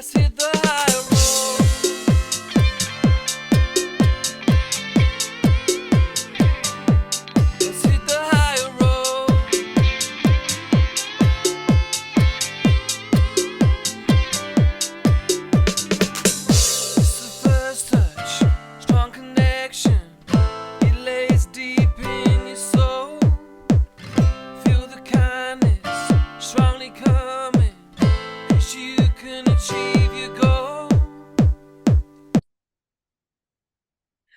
Let's hit the high road. Let's hit the high road. It's the first touch, strong connection. It lays deep in your soul. Feel the kindness strongly coming, 'cause you can achieve your goal.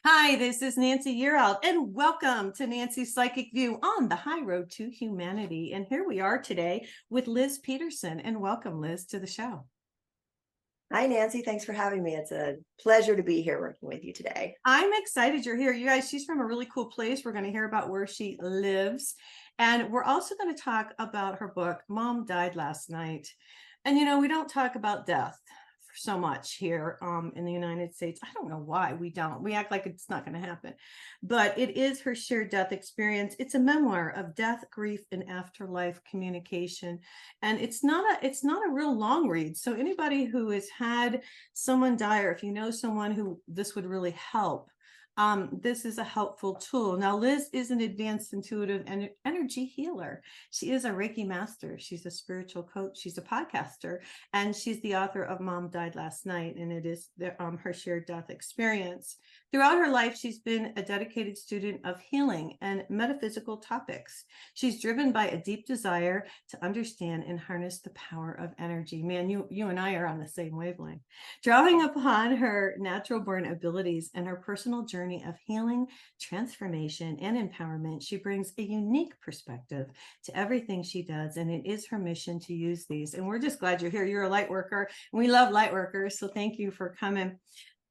Hi, this is Nancy Yearout, and welcome to Nancy's Psychic View on the high road to humanity. And here we are today with Liz Peterson, and welcome, Liz, to the show. Hi, Nancy. Thanks for having me. It's a pleasure to be here working with you today. I'm excited you're here. You guys, she's from a really cool place. We're going to hear about where she lives. And we're also going to talk about her book, Mom Died Last Night. And, you know, we don't talk about death so much here in the United States. I don't know why we don't. We act like it's not going to happen. But it is her shared death experience. It's a memoir of death, grief, and afterlife communication. And it's not a real long read. So anybody who has had someone die, or if you know someone who this would really help, this is a helpful tool. Now, Liz is an advanced intuitive and energy healer. She is a Reiki master. She's a spiritual coach. She's a podcaster, and she's the author of Mom Died Last Night, and it is her shared death experience. Throughout her life, she's been a dedicated student of healing and metaphysical topics. She's driven by a deep desire to understand and harness the power of energy. Man, you and I are on the same wavelength. Drawing upon her natural-born abilities and her personal journey of healing, transformation, and empowerment, she brings a unique perspective to everything she does, and it is her mission to use these. And we're just glad you're here. You're a light worker. We love light workers, so thank you for coming.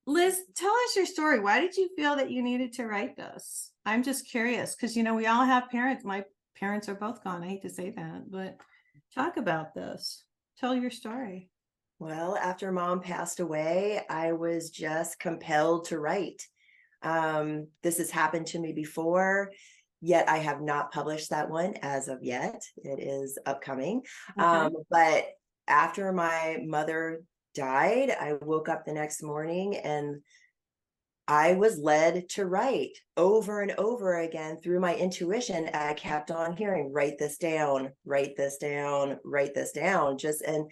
Liz, tell us your story. Why did you feel that you needed to write this? I'm just curious because, you know, we all have parents. My parents are both gone. I hate to say that, but talk about this. Tell your story. Well, after Mom passed away, I was just compelled to write. This has happened to me before, yet I have not published that one as of yet. It is upcoming. Okay. But after my mother died, I woke up the next morning and I was led to write over and over again through my intuition. I kept on hearing, write this down, write this down, write this down. And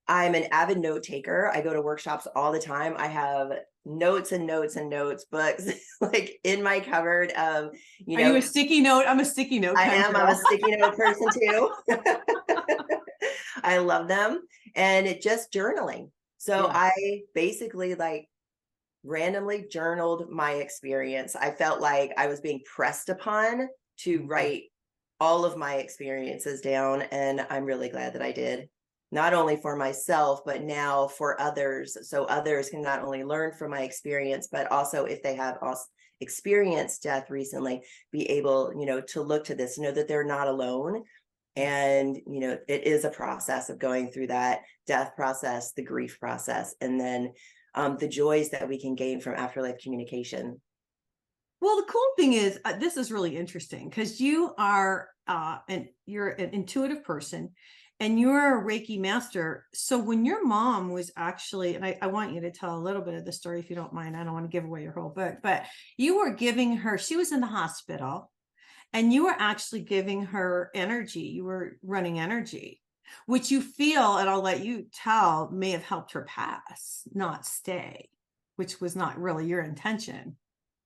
I'm an avid note taker. I go to workshops all the time. I have notes and notes and notes, books like in my cupboard. Are you a sticky note? I'm a sticky note. I am. I'm a sticky note person too. I love them. And it just journaling. So Yeah. I basically randomly journaled my experience. I felt like I was being pressed upon to write all of my experiences down. And I'm really glad that I did. Not only for myself, but now for others. So others can not only learn from my experience, but also if they have also experienced death recently, be able, to look to this, know that they're not alone. And, it is a process of going through that death process, the grief process, and then the joys that we can gain from afterlife communication. Well, the cool thing is, this is really interesting because you are you're an intuitive person. And you're a Reiki master. So when your mom was actually, and I want you to tell a little bit of the story if you don't mind. I don't want to give away your whole book, but you were giving her, she was in the hospital, and you were actually giving her energy. You were running energy, which you feel, and I'll let you tell, may have helped her pass, not stay, which was not really your intention.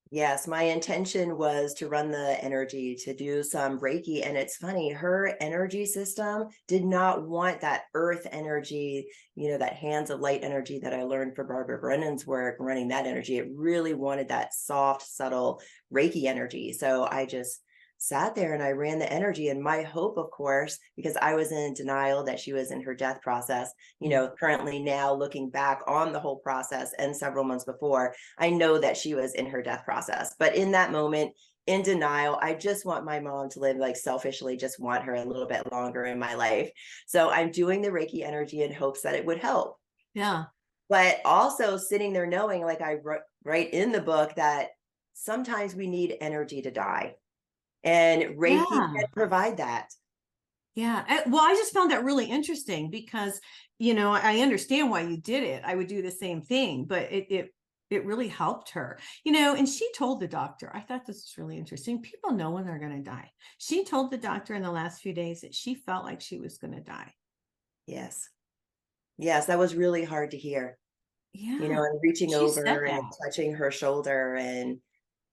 Yes, my intention was to run the energy, to do some Reiki. And it's funny, her energy system did not want that earth energy, that hands of light energy that I learned from Barbara Brennan's work, running that energy. It really wanted that soft, subtle Reiki energy. So I just sat there and I ran the energy. And my hope, of course, because I was in denial that she was in her death process, currently now looking back on the whole process and several months before, I know that she was in her death process. But in that moment, in denial, I just want my mom to live, selfishly just want her a little bit longer in my life. So I'm doing the Reiki energy in hopes that it would help. Yeah. But also sitting there knowing, like I write in the book, that sometimes we need energy to die. And Reiki can provide that. Yeah. Well, I just found that really interesting because, I understand why you did it. I would do the same thing, but it really helped her, and she told the doctor, I thought this was really interesting. People know when they're going to die. She told the doctor in the last few days that she felt like she was going to die. Yes. Yes, that was really hard to hear, Yeah. and reaching She said over and that. touching her shoulder and,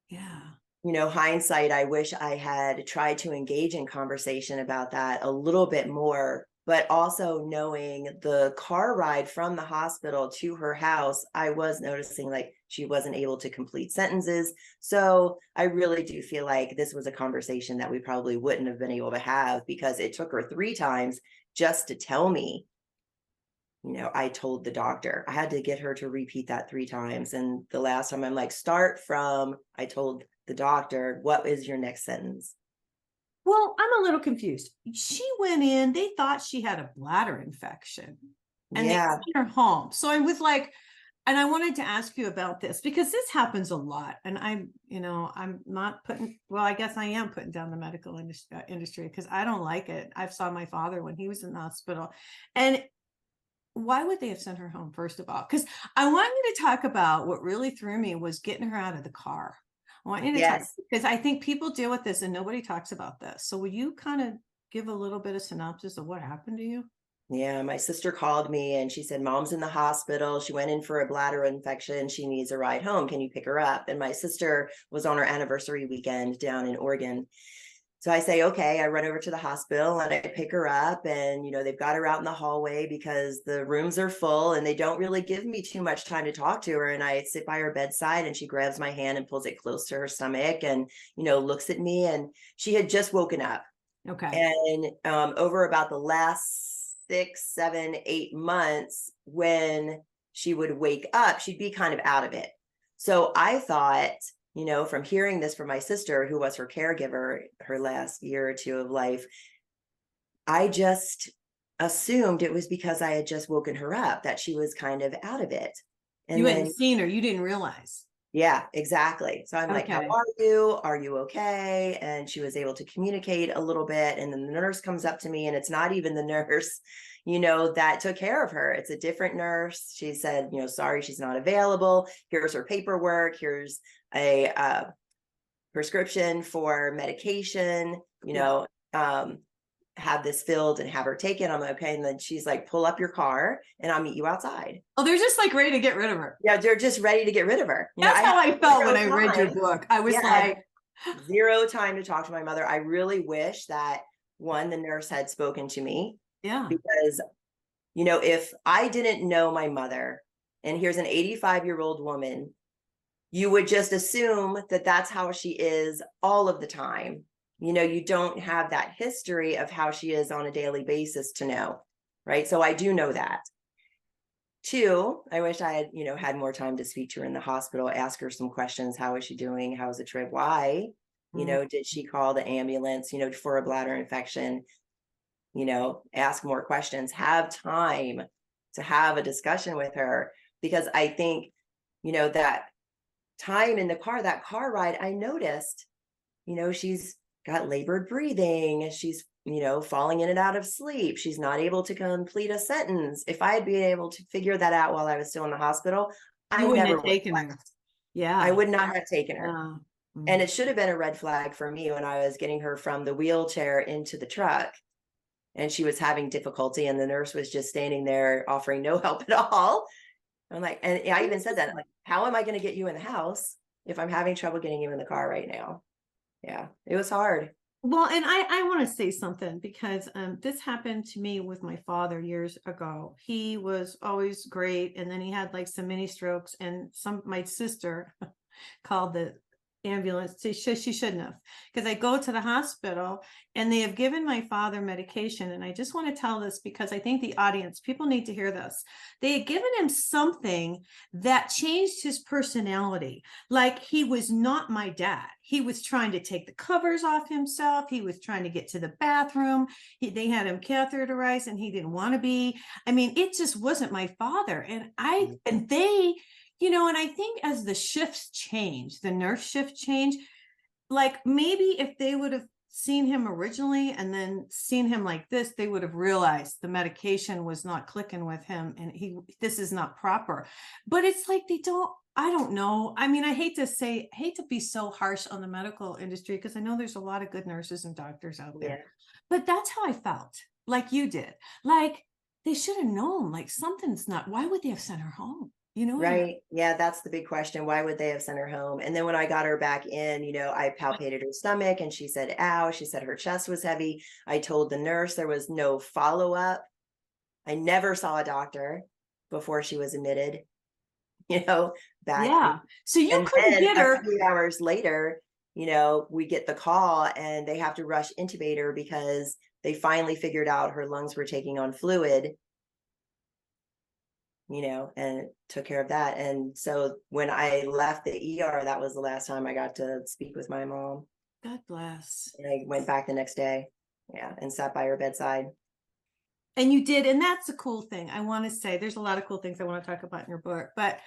Yeah. hindsight, I wish I had tried to engage in conversation about that a little bit more, but also knowing the car ride from the hospital to her house, I was noticing like she wasn't able to complete sentences. So I really do feel like this was a conversation that we probably wouldn't have been able to have because it took her 3 times just to tell me, I told the doctor. I had to get her to repeat that 3 times. And the last time I'm like, start from, I told the doctor, what is your next sentence? Well, I'm a little confused. She went in, they thought she had a bladder infection and they Yeah. sent her home. So I was like, and I wanted to ask you about this because this happens a lot. And I'm not putting, well, I guess I am putting down the medical industry because I don't like it. I saw my father when he was in the hospital. And why would they have sent her home, first of all? Because I want you to talk about what really threw me was getting her out of the car. I want you to talk, Yes. because I think people deal with this and nobody talks about this. So will you kind of give a little bit of synopsis of what happened to you? Yeah. My sister called me and she said, Mom's in the hospital. She went in for a bladder infection. She needs a ride home. Can you pick her up? And my sister was on her anniversary weekend down in Oregon. So I say, okay, I run over to the hospital and I pick her up and, they've got her out in the hallway because the rooms are full and they don't really give me too much time to talk to her. And I sit by her bedside and she grabs my hand and pulls it close to her stomach and, looks at me, and she had just woken up. Okay. And over about the last 6, 7, 8 months, when she would wake up, she'd be kind of out of it. So I thought, from hearing this from my sister, who was her caregiver her last year or two of life, I just assumed it was because I had just woken her up, that she was kind of out of it. And You then, hadn't seen her. You didn't realize. yeah, exactly. So I'm like, how Okay. are you? Are you okay? And she was able to communicate a little bit. And then the nurse comes up to me, and it's not even the nurse, that took care of her. It's a different nurse. She said, sorry, she's not available. Here's her paperwork. Here's a prescription for medication, have this filled and have her take it. I'm like, okay. And then she's like, pull up your car and I'll meet you outside. Oh, they're just like ready to get rid of her. Yeah, they're just ready to get rid of her. That's how I felt when I read your time. book. I was Yeah, like, zero time to talk to my mother. I really wish that the nurse had spoken to me. yeah. Because, if I didn't know my mother, and here's an 85-year-old woman, you would just assume that that's how she is all of the time. You don't have that history of how she is on a daily basis to know, right? So I do know that. 2, I wish I had, had more time to speak to her in the hospital, ask her some questions. How is she doing? How was the trip? Why? Did she call the ambulance, for a bladder infection? Ask more questions, have time to have a discussion with her. Because I think, that time in the car, that car ride, I noticed, she's got labored breathing. She's, falling in and out of sleep. She's not able to complete a sentence. If I had been able to figure that out while I was still in the hospital, You I wouldn't never have would taken have her. left. Yeah. I would not have taken her. Mm. And it should have been a red flag for me when I was getting her from the wheelchair into the truck. And she was having difficulty, and the nurse was just standing there offering no help at all. I'm like, and I even said that, I'm like, how am I going to get you in the house if I'm having trouble getting you in the car right now? Yeah, it was hard. Well, and I want to say something because this happened to me with my father years ago. He was always great, and then he had like some mini strokes, and my sister called the ambulance. She shouldn't have, because I go to the hospital and they have given my father medication. And I just want to tell this because I think the audience, people need to hear this. They had given him something that changed his personality. Like he was not my dad. He was trying to take the covers off himself. He was trying to get to the bathroom. They had him catheterized and he didn't want to be. I mean, it just wasn't my father. And they, and I think as the shifts change, the nurse shift change, like maybe if they would have seen him originally and then seen him like this, they would have realized the medication was not clicking with him and this is not proper. But it's like I don't know. I mean, I hate to be so harsh on the medical industry because I know there's a lot of good nurses and doctors out there. Yeah. But that's how I felt, like you did. Like they should have known, like something's not, why would they have sent her home? You know what I mean? Right. Yeah, that's the big question. Why would they have sent her home? And then when I got her back in, I palpated her stomach and she said, ow. She said her chest was heavy. I told the nurse there was no follow-up. I never saw a doctor before she was admitted, back. Yeah. So you And couldn't then get a her. few hours later, we get the call and they have to rush intubate her because they finally figured out her lungs were taking on fluid, and took care of that. And so when I left the ER, that was the last time I got to speak with my mom. God bless. And I went back the next day, and sat by her bedside. And you did, and that's a cool thing. I want to say there's a lot of cool things I want to talk about in your book, but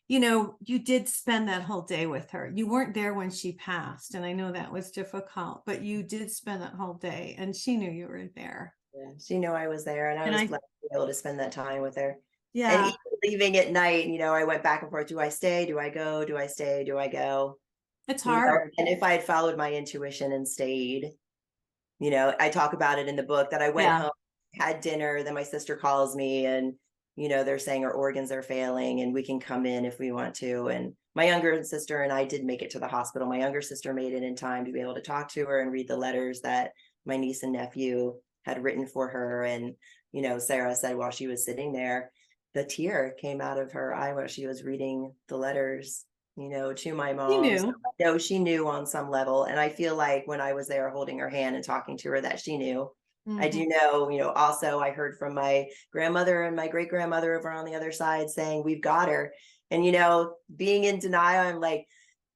you did spend that whole day with her. You weren't there when she passed, and I know that was difficult, but you did spend that whole day, and she knew you were there. Yeah, she knew I was there, and I was glad to be able to spend that time with her. Yeah. And even leaving at night, I went back and forth. Do I stay? Do I go? Do I stay? Do I go? It's hard. And if I had followed my intuition and stayed, I talk about it in the book that I went home, had dinner, then my sister calls me and, they're saying our organs are failing and we can come in if we want to. And my younger sister and I did make it to the hospital. My younger sister made it in time to be able to talk to her and read the letters that my niece and nephew had written for her. And, Sarah said while she was sitting there, the tear came out of her eye while she was reading the letters, to my mom. You knew. So I know she knew on some level. And I feel like when I was there holding her hand and talking to her that she knew. Mm-hmm. I do know, also I heard from my grandmother and my great grandmother over on the other side saying, we've got her. And, being in denial, I'm like,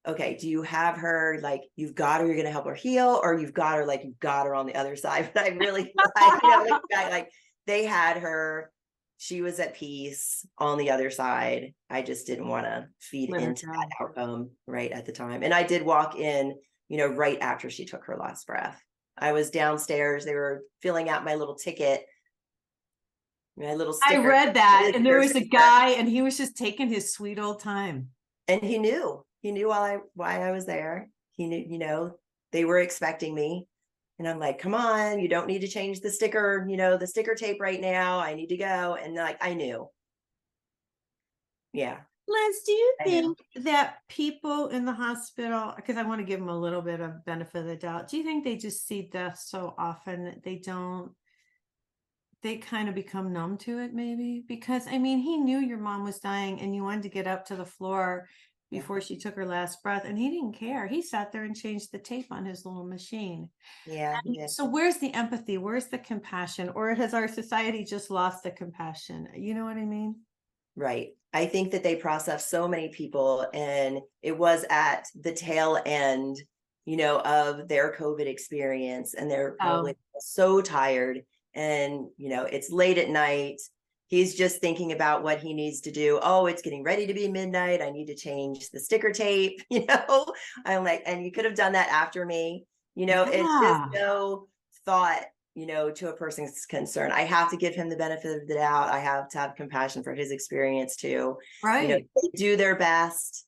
okay, do you have her, like, you've got her, you're going to help her heal, or you've got her, like, you've got her on the other side. But I really feel like they had her. She was at peace on the other side. I just didn't want to feed into that outcome right at the time. And I did walk in, right after she took her last breath. I was downstairs. They were filling out my little ticket, my little sticker. I read that. And there was a guy and he was just taking his sweet old time. And he knew why I was there. He knew, they were expecting me. And I'm like, come on, you don't need to change the sticker, the sticker tape right now. I need to go. And I knew. Yeah. Liz, do you think that people in the hospital, because I want to give them a little bit of benefit of the doubt, do you think they just see death so often that they kind of become numb to it maybe? Because, I mean, he knew your mom was dying and you wanted to get up to the floor before she took her last breath, and he didn't care. He sat there and changed the tape on his little machine. Yeah. So where's the empathy? Where's the compassion? Or has our society just lost the compassion? You know what I mean? Right. I think that they process so many people, and it was at the tail end, of their COVID experience, and they're probably so tired, and, it's late at night. He's just thinking about what he needs to do. Oh, it's getting ready to be midnight. I need to change the sticker tape, I'm like, and you could have done that after me, It's just no thought, to a person's concern. I have to give him the benefit of the doubt. I have to have compassion for his experience too. Right. They do their best.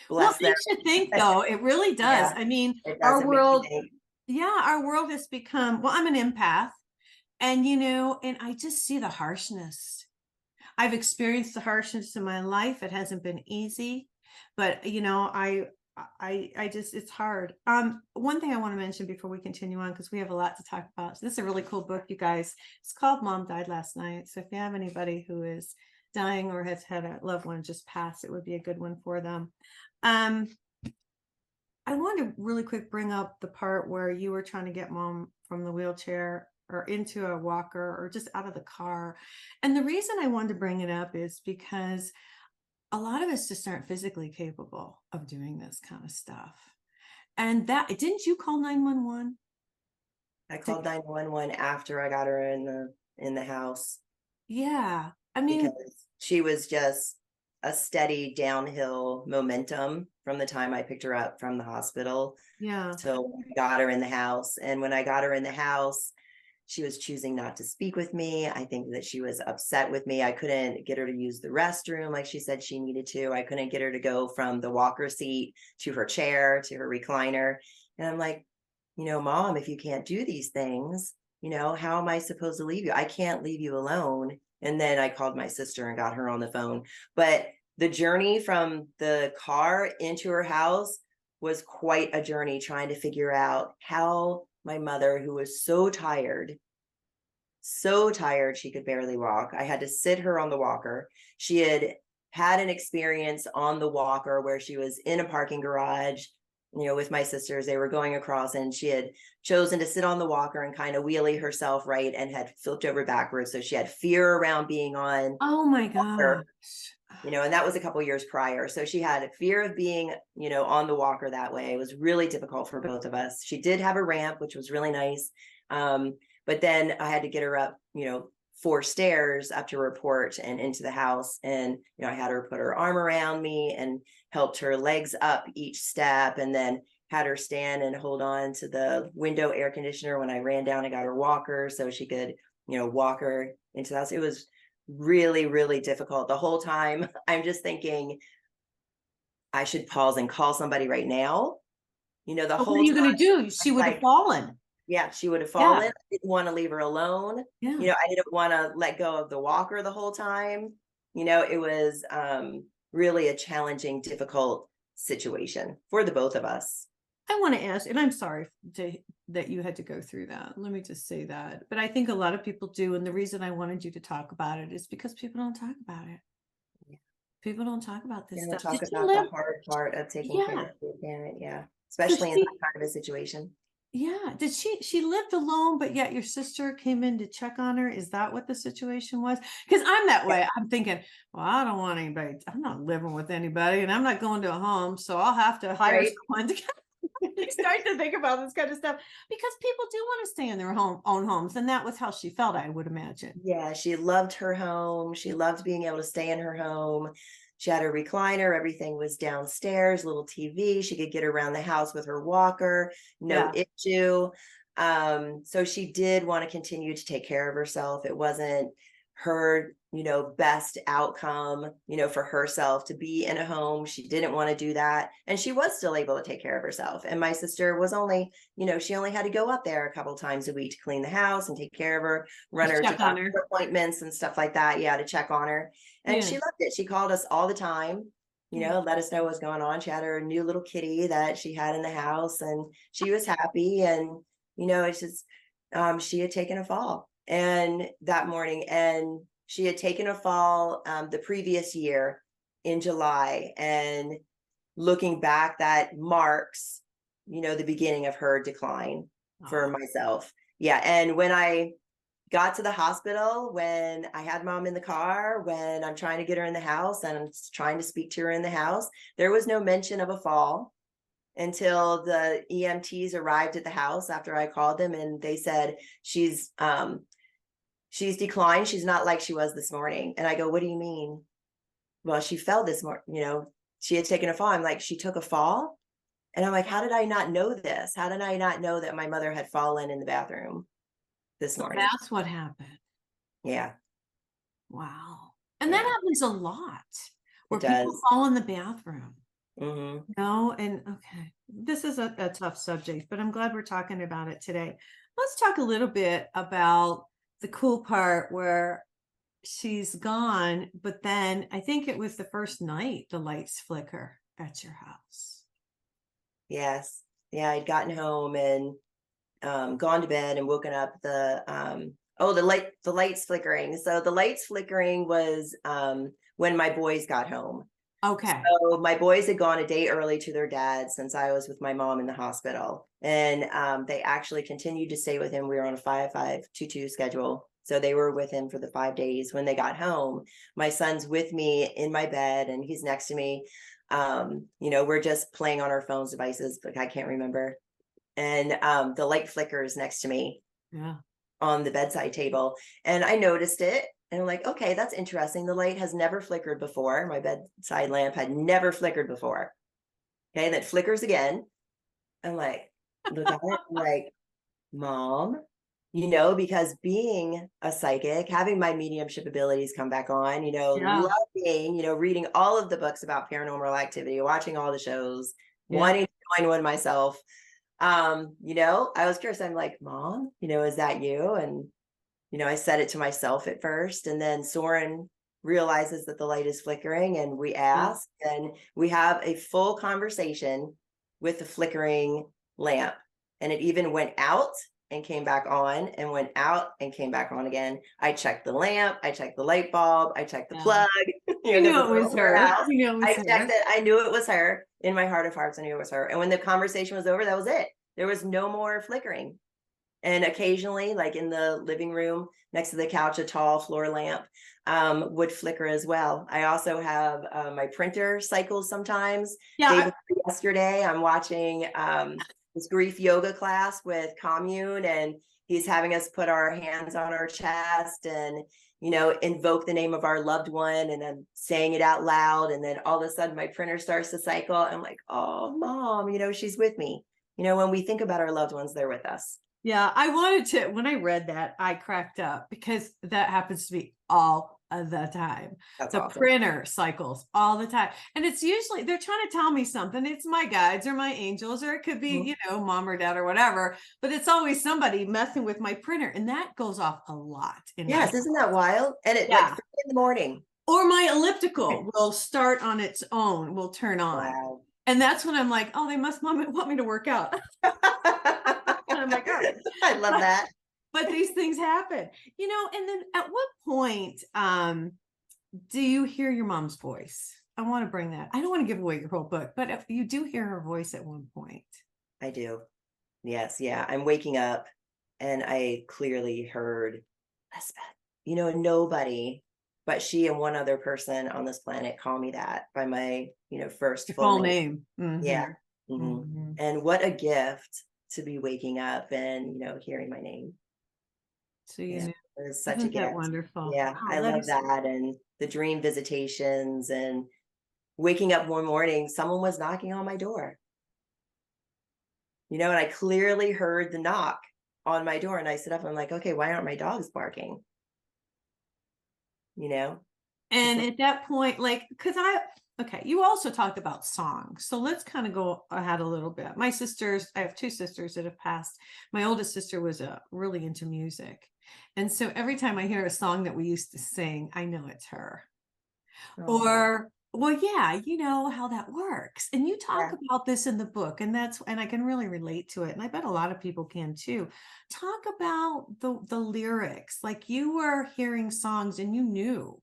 Bless them. Makes you think, though. It really does. I mean, our world has become, well, I'm an empath. And, and I just see the harshness. I've experienced the harshness in my life. It hasn't been easy, but, I just, it's hard. One thing I want to mention before we continue on, because we have a lot to talk about. So this is a really cool book, you guys. It's called Mom Died Last Night. So if you have anybody who is dying or has had a loved one just pass, it would be a good one for them. I want to really quick bring up the part where you were trying to get Mom from the wheelchair or into a walker or just out of the car. And the reason I wanted to bring it up is because a lot of us just aren't physically capable of doing this kind of stuff. And didn't you call 911? I called 911 after I got her in the house. Yeah. I mean, because she was just a steady downhill momentum from the time I picked her up from the hospital. Yeah. So I got her in the house. And when I got her in the house, she was choosing not to speak with me. I think that she was upset with me. I couldn't get her to use the restroom like she said she needed to. I couldn't get her to go from the walker seat to her chair, to her recliner. And I'm like, Mom, if you can't do these things, how am I supposed to leave you? I can't leave you alone. And then I called my sister and got her on the phone. But the journey from the car into her house was quite a journey, trying to figure out how my mother, who was so tired she could barely walk. I had to sit her on the walker. She had an experience on the walker where she was in a parking garage, with my sisters. They were going across, and she had chosen to sit on the walker and kind of wheelie herself right, and had flipped over backwards. So she had fear around being on Oh my walker, gosh. and that was a couple years prior. So she had a fear of being, on the walker that way. It was really difficult for both of us. She did have a ramp, which was really nice. But then I had to get her up, 4 stairs up to her porch and into the house. And, I had her put her arm around me and helped her legs up each step, and then had her stand and hold on to the window air conditioner when I ran down and got her walker so she could, walk her into the house. It was really, really difficult. The whole time I'm just thinking I should pause and call somebody right now. The What whole are you time, going to do? She would have like, fallen. yeah, she would have Yeah. fallen. I didn't want to leave her alone. Yeah. I didn't want to let go of the walker the whole time. It was really a challenging, difficult situation for the both of us. I want to ask, and I'm sorry that you had to go through that. Let me just say that. But I think a lot of people do. And the reason I wanted you to talk about it is because people don't talk about it. Yeah. People don't talk about this stuff. Talk Did you about live? the hard part of taking care Yeah. of your parent. Yeah. So Especially in that kind of a situation. yeah. Did she lived alone, but yet your sister came in to check on her? Is that what the situation was? Because I'm that way. I'm thinking, well, I don't want anybody. I'm not living with anybody, and I'm not going to a home, so I'll have to hire Right. someone to start to think about this kind of stuff, because people do want to stay in their own homes, and that was how she felt, I would imagine. Yeah, she loved her home. She loved being able to stay in her home. She had a recliner. Everything was downstairs, little TV. She could get around the house with her walker, no issue. So she did want to continue to take care of herself. It wasn't her, best outcome, for herself to be in a home. She didn't want to do that. And she was still able to take care of herself. And my sister was only, she only had to go up there a couple times a week to clean the house and take care of her, run her to doctor appointments and stuff like that. Yeah, to check on her. And she loved it. She called us all the time, let us know what's going on. She had her new little kitty that she had in the house, and she was happy. And, it's just, she had taken a fall and that morning, and she had taken a fall the previous year in July. And looking back, that marks, the beginning of her decline for myself. Yeah. And when I got to the hospital, when I had Mom in the car, when I'm trying to get her in the house and I'm trying to speak to her in the house, there was no mention of a fall until the EMTs arrived at the house after I called them, and they said, she's declined. She's not like she was this morning. And I go, what do you mean? Well, she fell this morning, she had taken a fall. I'm like, she took a fall? And I'm like, how did I not know this? How did I not know that my mother had fallen in the bathroom this morning? That's what happened. Yeah. Wow. And that happens a lot, where people fall in the bathroom. Mm-hmm. No, and okay, this is a tough subject, but I'm glad we're talking about it today. Let's talk a little bit about the cool part where she's gone, but then I think it was the first night the lights flicker at your house. Yes. Yeah, I'd gotten home and gone to bed and woken up. The lights flickering. So the lights flickering was when my boys got home. Okay. So my boys had gone a day early to their dad since I was with my mom in the hospital. And they actually continued to stay with him. We were on a 5-5-2-2 schedule. So they were with him for the 5 days. When they got home, my son's with me in my bed and he's next to me. We're just playing on our phones, devices, like I can't remember. And the light flickers next to me. Yeah. on the bedside table. And I noticed it. And I'm like, okay, that's interesting. The light has never flickered before. My bedside lamp had never flickered before. Okay, and it flickers again. I'm like, look at it, I'm like, Mom, because being a psychic, having my mediumship abilities come back on, Yeah. loving, reading all of the books about paranormal activity, watching all the shows, Yeah. wanting to join one myself. I was curious. I'm like, Mom, is that you? And, I said it to myself at first, and then Soren realizes that the light is flickering, and we ask, and we have a full conversation with the flickering lamp. And it even went out and came back on, and went out and came back on again. I checked the lamp, I checked the light bulb, I checked the plug. You knew it was her. You knew it was I her. checked it. I knew it was her. In my heart of hearts, I knew it was her. And when the conversation was over, that was it. There was no more flickering. And occasionally, like in the living room next to the couch, a tall floor lamp would flicker as well. I also have my printer cycles sometimes. Yeah. Yesterday, I'm watching this grief yoga class with Commune, and he's having us put our hands on our chest and, invoke the name of our loved one, and then saying it out loud. And then all of a sudden my printer starts to cycle. I'm like, oh, Mom, she's with me. When we think about our loved ones, they're with us. Yeah, I wanted to, when I read that, I cracked up because that happens to me all of the time. That's the awesome. Printer cycles all the time. And it's usually, they're trying to tell me something. It's my guides or my angels, or it could be, mom or dad or whatever, but it's always somebody messing with my printer. And that goes off a lot. Yes, isn't that wild? And it like 3 in the morning. Or my elliptical will start on its own, will turn on. Wow. And that's when I'm like, oh, they must want me to work out. I'm like, oh. I love that. But these things happen, and then at what point do you hear your mom's voice? I want to bring that. I don't want to give away your whole book, but if you do hear her voice at one point. I do. Yes. Yeah. I'm waking up and I clearly heard Lisbeth, nobody but she and one other person on this planet call me that by my, first full name. Mm-hmm. Yeah. Mm-hmm. Mm-hmm. And what a gift to be waking up and, hearing my name. So it was such a gift. Wonderful. Yeah. Wow, I love that. And the dream visitations, and waking up one morning, someone was knocking on my door. And I clearly heard the knock on my door, and I sit up and I'm like, okay, why aren't my dogs barking? And at that point, you also talked about songs. So let's kind of go ahead a little bit. I have two sisters that have passed. My oldest sister was really into music. And so every time I hear a song that we used to sing, I know it's her. Oh. Or, well, yeah, you know how that works. And you talk about this in the book, and I can really relate to it. And I bet a lot of people can too. Talk about the lyrics, like you were hearing songs and you knew,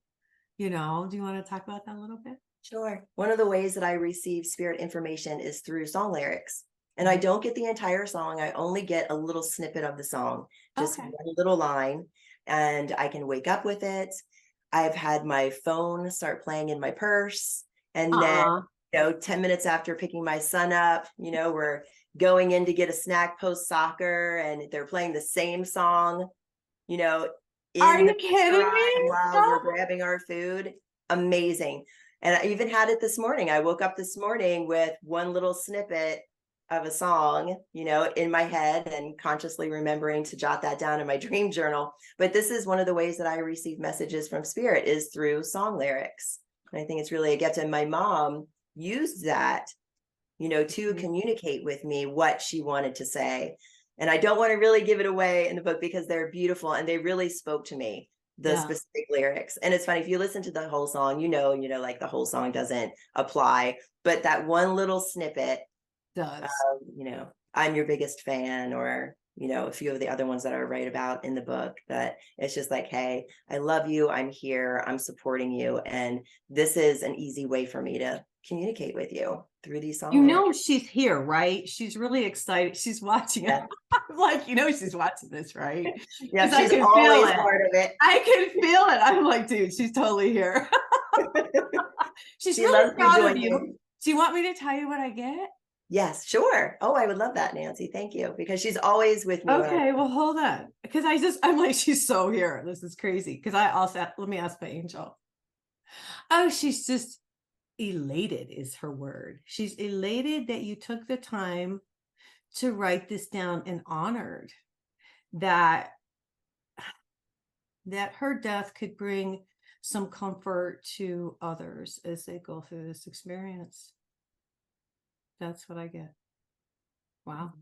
do you want to talk about that a little bit? Sure. One of the ways that I receive spirit information is through song lyrics. And I don't get the entire song. I only get a little snippet of the song, just one little line, and I can wake up with it. I've had my phone start playing in my purse. And then, 10 minutes after picking my son up, we're going in to get a snack post soccer, and they're playing the same song, Are you kidding me? While we're grabbing our food. Amazing. And I even had it this morning. I woke up this morning with one little snippet of a song, in my head, and consciously remembering to jot that down in my dream journal. But this is one of the ways that I receive messages from spirit, is through song lyrics. And I think it's really a gift. And my mom used that, to communicate with me what she wanted to say. And I don't want to really give it away in the book because they're beautiful and they really spoke to me, the specific lyrics. And it's funny, if you listen to the whole song, like the whole song doesn't apply, but that one little snippet does. I'm your biggest fan, or a few of the other ones that I write about in the book, that it's just like, hey, I love you, I'm here, I'm supporting you, and this is an easy way for me to communicate with you through these songs. She's here, right? She's really excited. She's watching it. I'm like, she's watching this, right? Yeah, she's always part of it. I can feel it. I'm like, dude, she's totally here. She's really proud of you. Do you want me to tell you what I get? Yes, sure. Oh, I would love that, Nancy. Thank you. Because she's always with me when I'm Okay, well, hold on. Because I'm like, she's so here. This is crazy. Because I also, let me ask my angel. Oh, she's just elated is her word. She's elated that you took the time to write this down and honored that her death could bring some comfort to others as they go through this experience. That's what I get. Wow.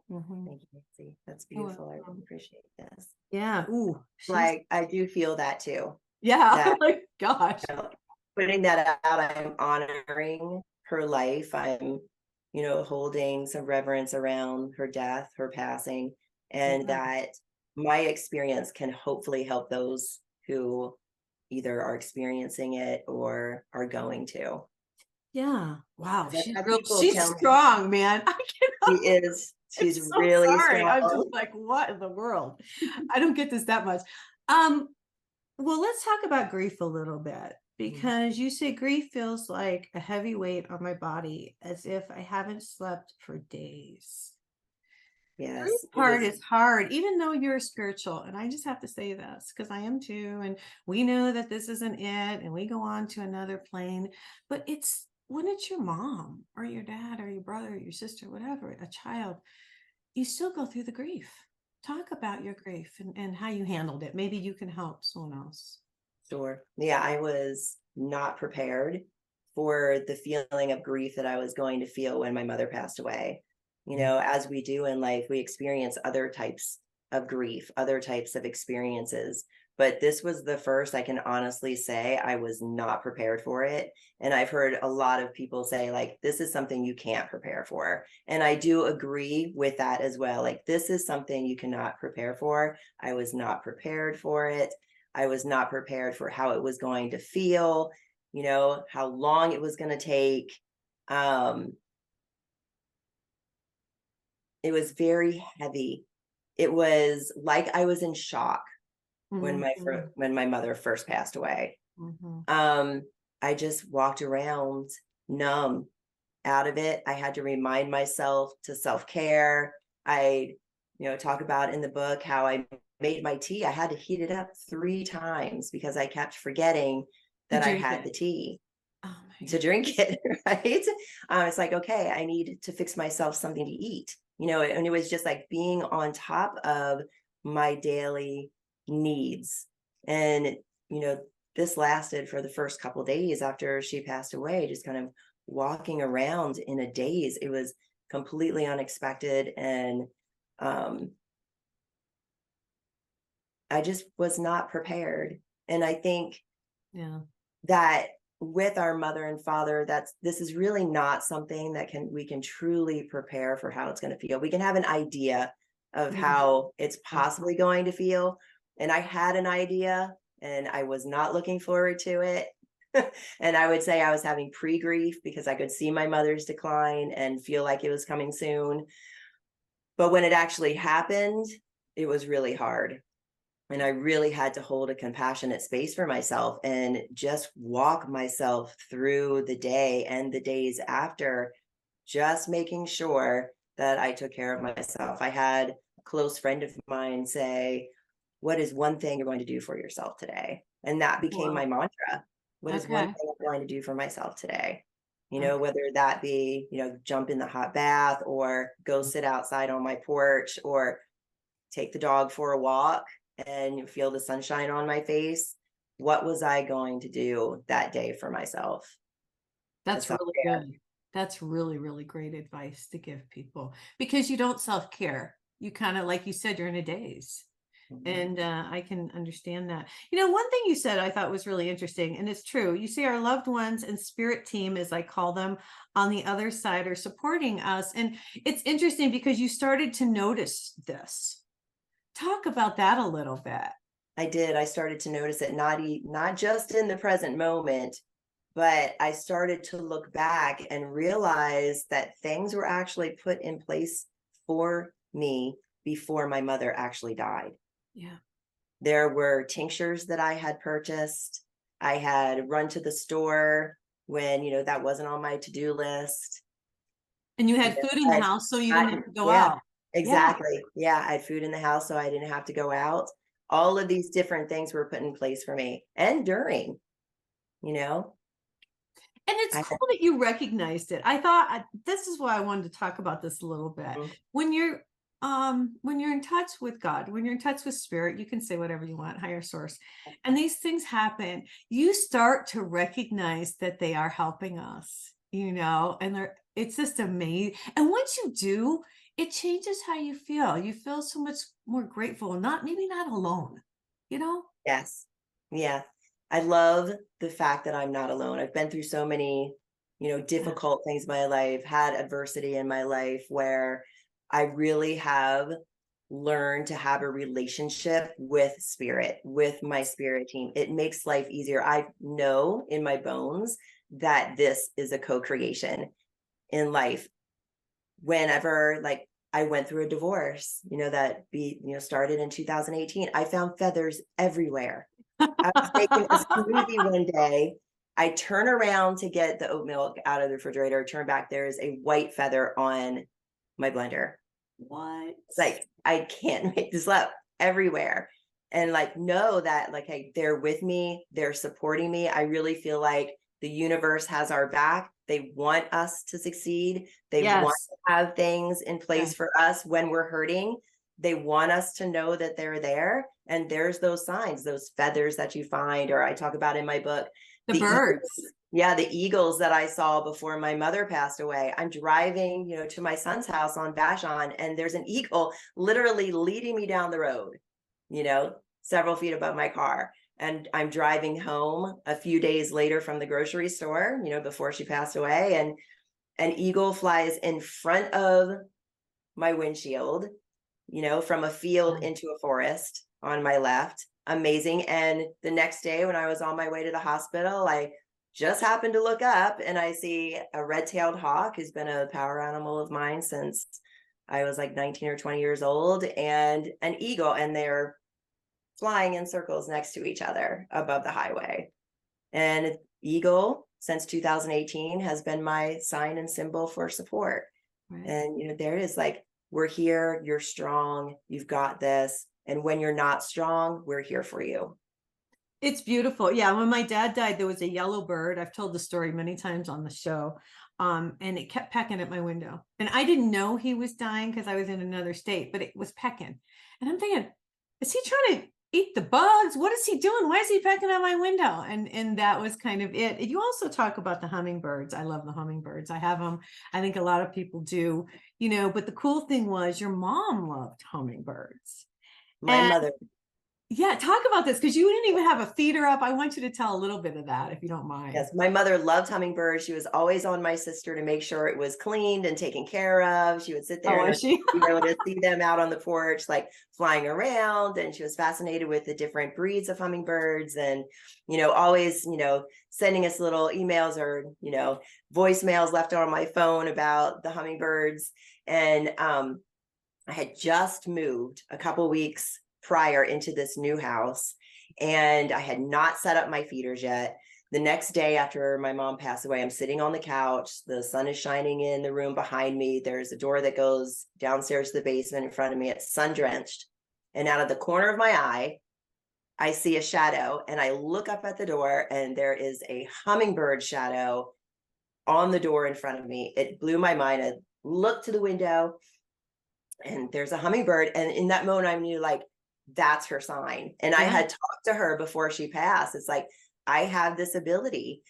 Mhm. Thank you, Nancy. That's You're beautiful. I really welcome. appreciate this. Yeah. Ooh, she's Like, I do feel that too. yeah. That Like gosh. putting that out, I'm honoring her life. I'm, holding some reverence around her death, her passing, and Yeah. that my experience can hopefully help those who either are experiencing it or are going to. Yeah. Wow. 'Cause I've She's had real. people She's tell me strong, man. I she cannot. is, I'm she's so really sorry. I'm strong. just like, what in the world? I don't get this that much. Um, well, let's talk about grief a little bit because you say grief feels like a heavy weight on my body as if I haven't slept for days. Grief Yes, it part is. is hard, even though you're spiritual. And I just have to say this because I am too. And we know that this isn't it. And we go on to another plane. But it's when it's your mom or your dad or your brother or your sister, whatever, a child, you still go through the grief. Talk about your grief and how you handled it. Maybe you can help someone else. Sure. Yeah, I was not prepared for the feeling of grief that I was going to feel when my mother passed away. As we do in life, we experience other types of grief, other types of experiences. But this was the first I can honestly say I was not prepared for it. And I've heard a lot of people say, like, this is something you can't prepare for. And I do agree with that as well. Like, this is something you cannot prepare for. I was not prepared for it. I was not prepared for how it was going to feel, how long it was going to take. Um, it was very heavy. It was like I was in shock when Mhm, when my mother first passed away. mhm. Um, I just walked around numb out of it. I had to remind myself to self-care. I, talk about in the book how I made my tea. I had to heat it up 3 times because I kept forgetting To that I drink had it. the tea Oh my to God. drink it, right? It's like, okay, I need to fix myself something to eat, and it was just like being on top of my daily needs. And, you know, this lasted for the first couple of days after she passed away, just kind of walking around in a daze. It was completely unexpected. And I just was not prepared. And I think Yeah. that with our mother and father, this is really not something that we can truly prepare for how it's going to feel. We can have an idea of Yeah. how it's possibly going to feel, and I had an idea and I was not looking forward to it. And I would say I was having pre-grief because I could see my mother's decline and feel like it was coming soon, but when it actually happened, it was really hard. And I really had to hold a compassionate space for myself and just walk myself through the day and the days after, just making sure that I took care of myself. I had a close friend of mine say, "What is one thing you're going to do for yourself today?" And that became my Wow. mantra. What is one Okay. thing I'm going to do for myself today? Okay. Whether that be, jump in the hot bath or go sit outside on my porch or take the dog for a walk and feel the sunshine on my face. What was I going to do that day for myself? The That's really self-care. good. That's really, really great advice to give people because you don't self-care. You kind of, like you said, you're in a daze. Mhm. And I can understand that. One thing you said I thought was really interesting, and it's true. You say our loved ones and spirit team, as I call them, on the other side are supporting us. And it's interesting because you started to notice this. Talk about that a little bit. I did. I started to notice it not just in the present moment, but I started to look back and realize that things were actually put in place for me before my mother actually died. Yeah. There were tinctures that I had purchased. I had run to the store when, that wasn't on my to-do list. And you You had know, food in the I house, so you didn't I have to go yeah, out. Yeah. exactly. Yeah, I had food in the house, so I didn't have to go out. All of these different things were put in place for me. And during, you know, And it's I cool that you recognized it. I thought this is why I wanted to talk about this a little bit. Mhm. When you're in touch with God, when you're in touch with spirit, you can say whatever you want, higher source. And these things happen, you start to recognize that they are helping us, and it's just amazing. And once you do, it changes how you feel. You feel so much more grateful, maybe not alone, you know? Yes. Yeah. I love the fact that I'm not alone. I've been through so many, Yeah. difficult things in my life, had adversity in my life where I really have learned to have a relationship with spirit, with my spirit team. It makes life easier. I know in my bones that this is a co-creation in life. Whenever like I went through a divorce, started in 2018, I found feathers everywhere. I was making a smoothie one day. I turn around to get the oat milk out of the refrigerator, turn back, there is a white feather on my blender. What? It's like, I can't make this up, everywhere. And like, know that like, hey, they're with me, they're supporting me. I really feel like the universe has our back. They want us to succeed. They want Yes. to have things in place Yeah. for us when we're hurting. They want us to know that they're there. And there's those signs, those feathers that you find, or I talk about in my book, The the eagles. birds. Yeah, the eagles that I saw before my mother passed away. I'm driving, to my son's house on Vashon, and there's an eagle literally leading me down the road, several feet above my car. And I'm driving home a few days later from the grocery store, before she passed away, and an eagle flies in front of my windshield, from a field Yeah. into a forest on my left. Amazing. And the next day when I was on my way to the hospital, I just happened to look up and I see a red-tailed hawk, who's been a power animal of mine since I was like 19 or 20 years old, and an eagle, and they're flying in circles next to each other above the highway. And eagle since 2018 has been my sign and symbol for support. Right. And there it is, like, we're here, you're strong, you've got this. And when you're not strong, we're here for you. It's beautiful. Yeah, when my dad died, there was a yellow bird. I've told the story many times on the show. And it kept pecking at my window. And I didn't know he was dying because I was in another state, but it was pecking. And I'm thinking, is he trying to eat the bugs? What is he doing? Why is he pecking at my window? And that was kind of it. And you also talk about the hummingbirds. I love the hummingbirds. I have them. I think a lot of people do, but the cool thing was your mom loved hummingbirds. My And mother yeah, talk about this because you didn't even have a feeder up. I want you to tell a little bit of that if you don't mind. Yes, my mother loved hummingbirds. She was always on my sister to make sure it was cleaned and taken care of. She would sit there Oh, and is she? be able to see them out on the porch, like flying around. And she was fascinated with the different breeds of hummingbirds, and, always, sending us little emails or, voicemails left on my phone about the hummingbirds. And I had just moved a couple weeks prior into this new house, and I had not set up my feeders yet. The next day after my mom passed away, I'm sitting on the couch. The sun is shining in the room behind me. There's a door that goes downstairs to the basement in front of me. It's sun drenched. And out of the corner of my eye, I see a shadow, and I look up at the door, and there is a hummingbird shadow on the door in front of me. It blew my mind. I looked to the window, and there's a hummingbird. And in that moment, I knew, like, that's her sign. And I had talked to her before she passed. It's like, I have this ability,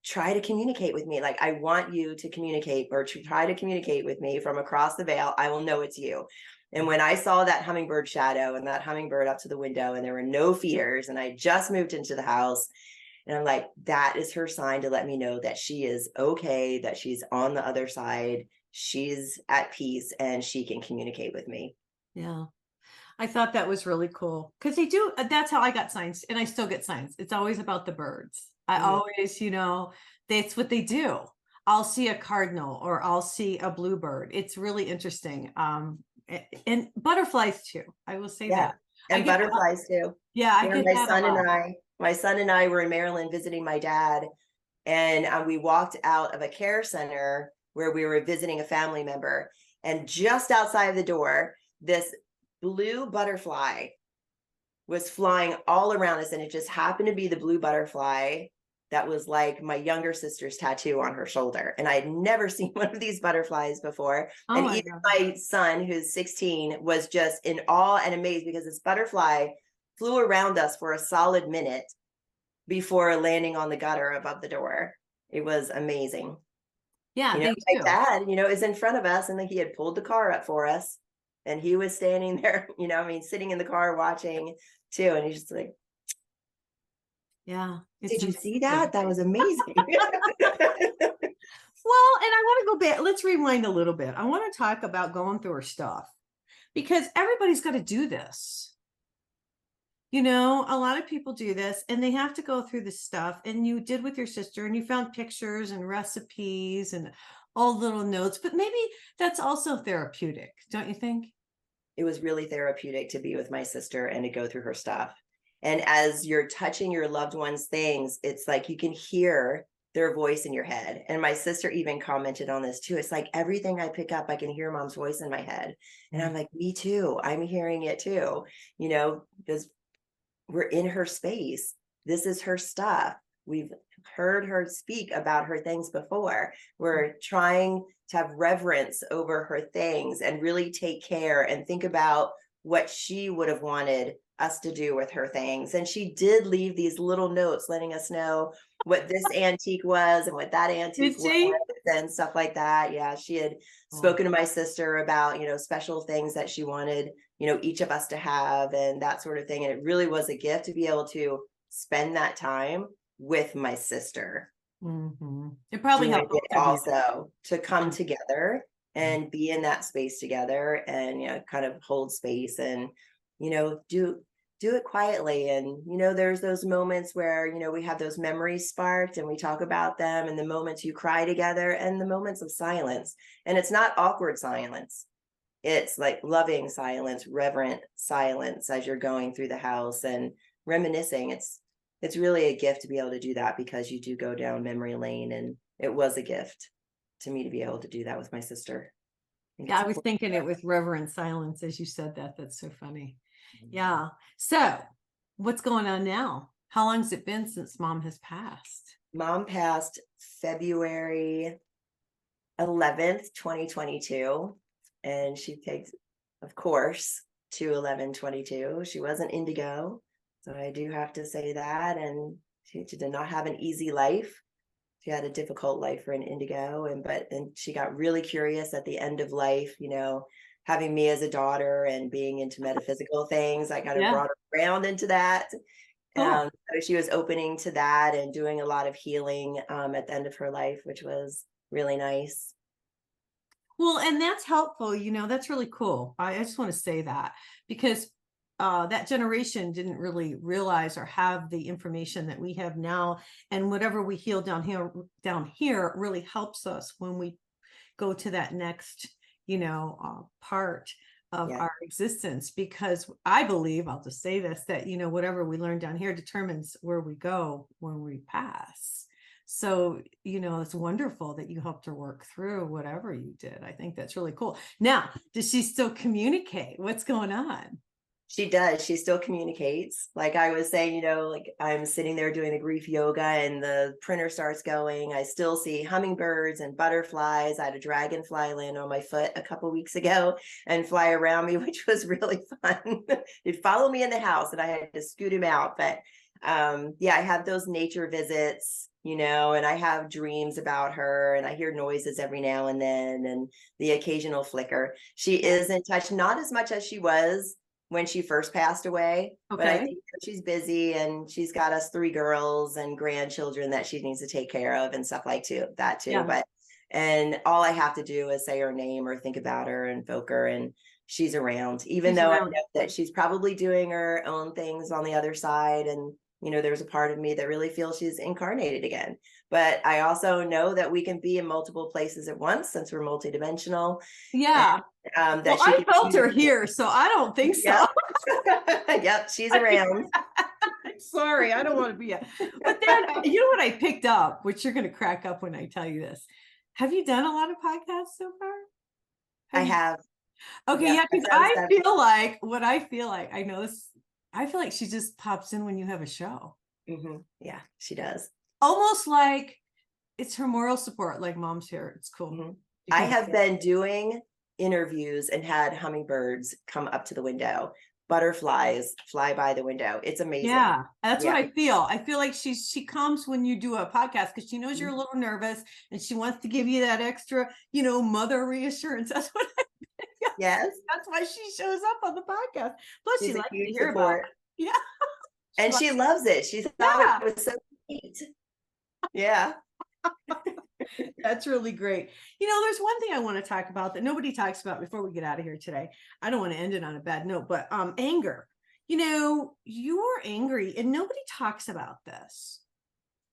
try to communicate with me. Like, I want you to communicate, or to try to communicate with me from across the veil. I will know it's you. And when I saw that hummingbird shadow and that hummingbird up to the window, and there were no feeders, and I just moved into the house, and I'm like, that is her sign to let me know that she is okay, that she's on the other side, she's at peace, and she can communicate with me. Yeah. I thought that was really cool because they do. That's how I got signs, and I still get signs. It's always about the birds. I always, that's what they do. I'll see a cardinal or I'll see a bluebird. It's really interesting. And butterflies too. I will say Yeah. that. And butterflies too. Yeah, I Yeah, get that a lot. my son and I were in Maryland visiting my dad, and we walked out of a care center where we were visiting a family member, and just outside of the door, this blue butterfly was flying all around us, and it just happened to be the blue butterfly that was like my younger sister's tattoo on her shoulder. And I had never seen one of these butterflies before. Oh and my even God. my son, who's 16, was just in awe and amazed, because this butterfly flew around us for a solid minute before landing on the gutter above the door. It was amazing. Yeah, You know, they my do. dad, is in front of us, and then he had pulled the car up for us, and he was standing there, sitting in the car watching too. And he's just like, Yeah. did you It's see amazing. that? That was amazing. Well, and I want to go back. Let's rewind a little bit. I want to talk about going through her stuff, because everybody's got to do this. A lot of people do this, and they have to go through this stuff. And you did with your sister, and you found pictures and recipes and all little notes, but maybe that's also therapeutic, don't you think? It was really therapeutic to be with my sister and to go through her stuff. And as you're touching your loved ones' things, it's like you can hear their voice in your head. And my sister even commented on this too. It's like, everything I pick up, I can hear mom's voice in my head. And I'm like, me too. I'm hearing it too, because we're in her space. This is her stuff. We've heard her speak about her things before. We're trying to have reverence over her things and really take care and think about what she would have wanted us to do with her things. And she did leave these little notes letting us know what this antique was and what that antique Did she? was and stuff like that. Yeah, she had spoken to my sister about, special things that she wanted, each of us to have and that sort of thing. And it really was a gift to be able to spend that time with my sister. Mm-hmm. It probably Doing helped it both of you. also to come together and be in that space together and kind of hold space and do it quietly. And there's those moments where we have those memories sparked and we talk about them, and the moments you cry together and the moments of silence. And it's not awkward silence, it's like loving silence, reverent silence as you're going through the house and reminiscing. It's really a gift to be able to do that, because you do go down memory lane, and it was a gift to me to be able to do that with my sister. Yeah, I was thinking it with reverent silence as you said that. That's so funny. Yeah. So what's going on now? How long has it been since mom has passed? Mom passed February 11th, 2022. And she takes, of course, 2/11/22. She was an indigo. So I do have to say that. And she did not have an easy life. She had a difficult life for an indigo. And she got really curious at the end of life, having me as a daughter and being into metaphysical things. I kind of brought her around into that. Cool. So she was opening to that and doing a lot of healing at the end of her life, which was really nice. Well, and that's helpful. That's really cool. I just want to say that, because that generation didn't really realize or have the information that we have now. And whatever we heal down here really helps us when we go to that next, part of our existence. Because I believe, I'll just say this, that, whatever we learn down here determines where we go when we pass. So, it's wonderful that you helped her work through whatever you did. I think that's really cool. Now, does she still communicate? What's going on? She does. She still communicates. Like I was saying, like I'm sitting there doing the grief yoga and the printer starts going. I still see hummingbirds and butterflies. I had a dragonfly land on my foot a couple weeks ago and fly around me, which was really fun. He'd follow me in the house and I had to scoot him out. But I have those nature visits, and I have dreams about her, and I hear noises every now and then, and the occasional flicker. She is in touch, not as much as she was when she first passed away, but I think she's busy, and she's got us 3 girls and grandchildren that she needs to take care of and stuff like that too. Yeah. But and all I have to do is say her name or think about her and invoke her, and she's around, even though I know that she's probably doing her own things on the other side. And there's a part of me that really feels she's incarnated again. But I also know that we can be in multiple places at once, since we're multidimensional. Yeah. And, well, I felt her here, so I don't think so. Yep, she's around. I'm sorry, I don't want to be but then, what I picked up, which you're going to crack up when I tell you this. Have you done a lot of podcasts so far? I Have you? have. Okay, Yep, yeah, because I've done I several. feel like what I feel like, I know this, I feel like she just pops in when you have a show. Yeah, she does. Almost like it's her moral support, like mom's here. It's cool. I Because have been doing interviews and had hummingbirds come up to the window. Butterflies fly by the window. It's amazing. yeah, that's what Yeah. I feel. I feel like she comes when you do a podcast because she knows you're a Mhm. little nervous and she wants to give you that extra, mother reassurance. That's what Yes, that's why she shows up on the podcast. Plus, she she's a likes to huge hear about, support. yeah, she And likes, she loves it. She thought yeah. it was so neat. Yeah. That's really great. There's one thing I want to talk about that nobody talks about before we get out of here today. I don't want to end it on a bad note, but anger. You're angry and nobody talks about this.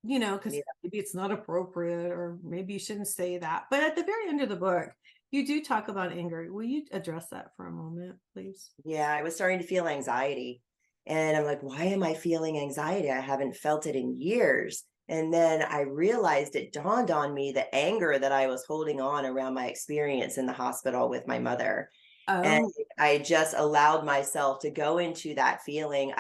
Because Yeah. maybe it's not appropriate or maybe you shouldn't say that. But at the very end of the book, you do talk about anger. Will you address that for a moment, please? Yeah, I was starting to feel anxiety. And I'm like, why am I feeling anxiety? I haven't felt it in years. And then I realized, it dawned on me, the anger that I was holding on around my experience in the hospital with my mother. And Oh, I just allowed myself to go into that feeling.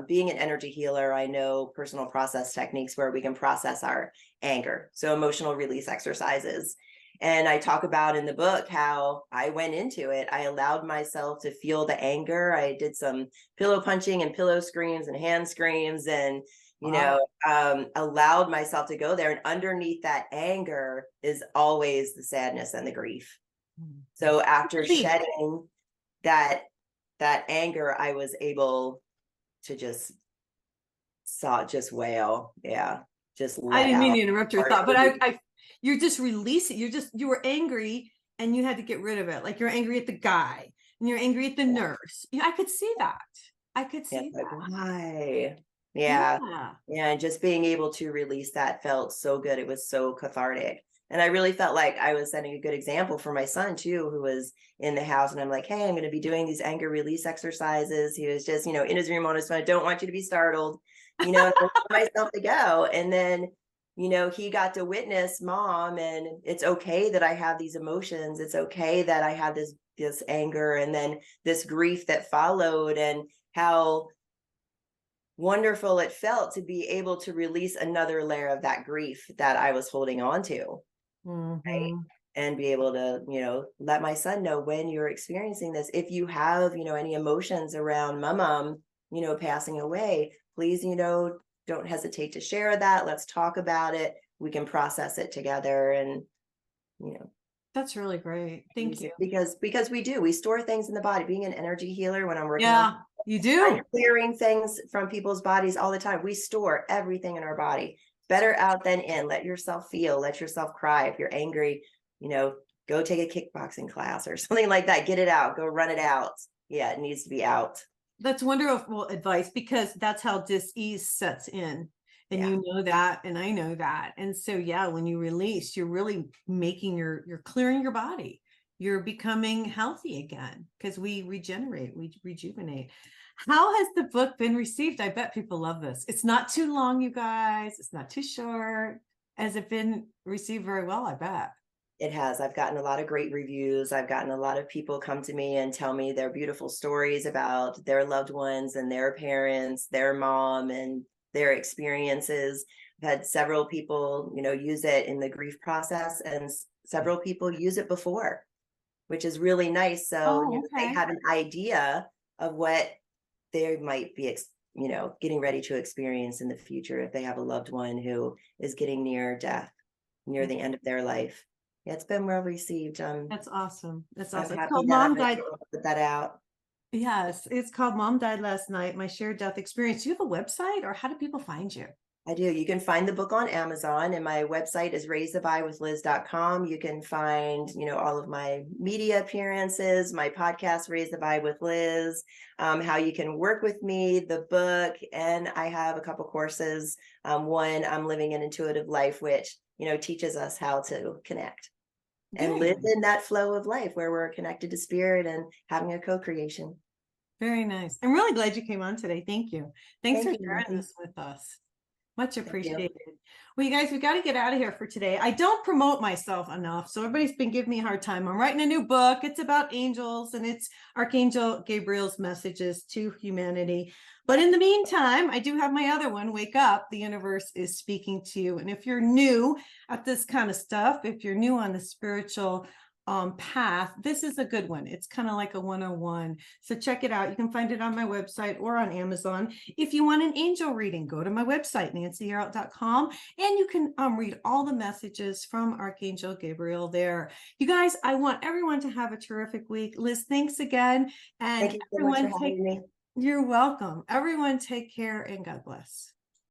Being an energy healer, I know personal process techniques where we can process our anger. So emotional release exercises. And I talk about in the book how I went into it. I allowed myself to feel the anger. I did some pillow punching and pillow screams and hand screams and, wow. allowed myself to go there. And underneath that anger is always the sadness and the grief. So after Really? shedding that anger, I was able to just wail. Yeah. Just I let didn't mean out. to interrupt your thought, but you're just releasing. You were angry and you had to get rid of it. Like you're angry at the guy and you're angry at the nurse. I could see that. I could Yeah, see like, that. why? Yeah. Yeah. Yeah. And just being able to release that felt so good. It was so cathartic. And I really felt like I was setting a good example for my son too, who was in the house. And I'm like, hey, I'm going to be doing these anger release exercises. He was just, in his room on his phone. I don't want you to be startled, and I allowed myself to go. And then, he got to witness mom, and it's okay that I have these emotions. It's okay that I have this anger and then this grief that followed, and how wonderful it felt to be able to release another layer of that grief that I was holding on to. Right. Mhm. And be able to, let my son know, when you're experiencing this, if you have, any emotions around mom, passing away, please, don't hesitate to share that. Let's talk about it. We can process it together. And, That's really great. Thank you. because we store things in the body. Being an energy healer, when I'm working on Yeah, you do. clearing things from people's bodies all the time, we store everything in our body. Better out than in. Let yourself feel, let yourself cry. If you're angry, go take a kickboxing class or something like that. Get it out, go run it out. Yeah, it needs to be out. That's wonderful advice because that's how dis-ease sets in. And Yeah. you know that, and I know that. And so, yeah, when you release, you're really making you're clearing your body. You're becoming healthy again because we regenerate, we rejuvenate. How has the book been received? I bet people love this. It's not too long, you guys. It's not too short. Has it been received very well? I bet. It has. I've gotten a lot of great reviews. I've gotten a lot of people come to me and tell me their beautiful stories about their loved ones and their parents, their mom, and their experiences. I've had several people, use it in the grief process, and several people use it before, which is really nice. So, Oh, they okay. have an idea of what they might be, getting ready to experience in the future if they have a loved one who is getting near death, near the end of their life. Yeah, it's been well received. That's awesome. That's I'm awesome. It's happy called that I Mom was Died. able to put that out. Yes, it's called Mom Died Last Night, My Shared Death Experience. Do you have a website or how do people find you? I do. You can find the book on Amazon, and my website is raisethevibewithliz.com. You can find, all of my media appearances, my podcast, Raise the Vibe with Liz, how you can work with me, the book, and I have a couple courses. One, I'm Living an Intuitive Life, which, teaches us how to connect and Very live nice. in that flow of life where we're connected to spirit and having a co-creation. Very nice. I'm really glad you came on today. Thank you. Thanks Thank for you, sharing Nancy. this with us. Much Thank you. appreciated. Well, you guys, we got to get out of here for today. I don't promote myself enough, so everybody's been giving me a hard time. I'm writing a new book. It's about angels, and it's Archangel Gabriel's messages to humanity. But in the meantime, I do have my other one, Wake Up, the universe is speaking to you. And if you're new at this kind of stuff, if you're new on the spiritual path, this is a good one. It's kind of like a 101. So check it out. You can find it on my website or on Amazon. If you want an angel reading, go to my website, nancyyearout.com, and you can read all the messages from Archangel Gabriel there. You guys, I want everyone to have a terrific week. Liz, thanks again. And Thank you so much for having me. you're welcome. Everyone take care and God bless.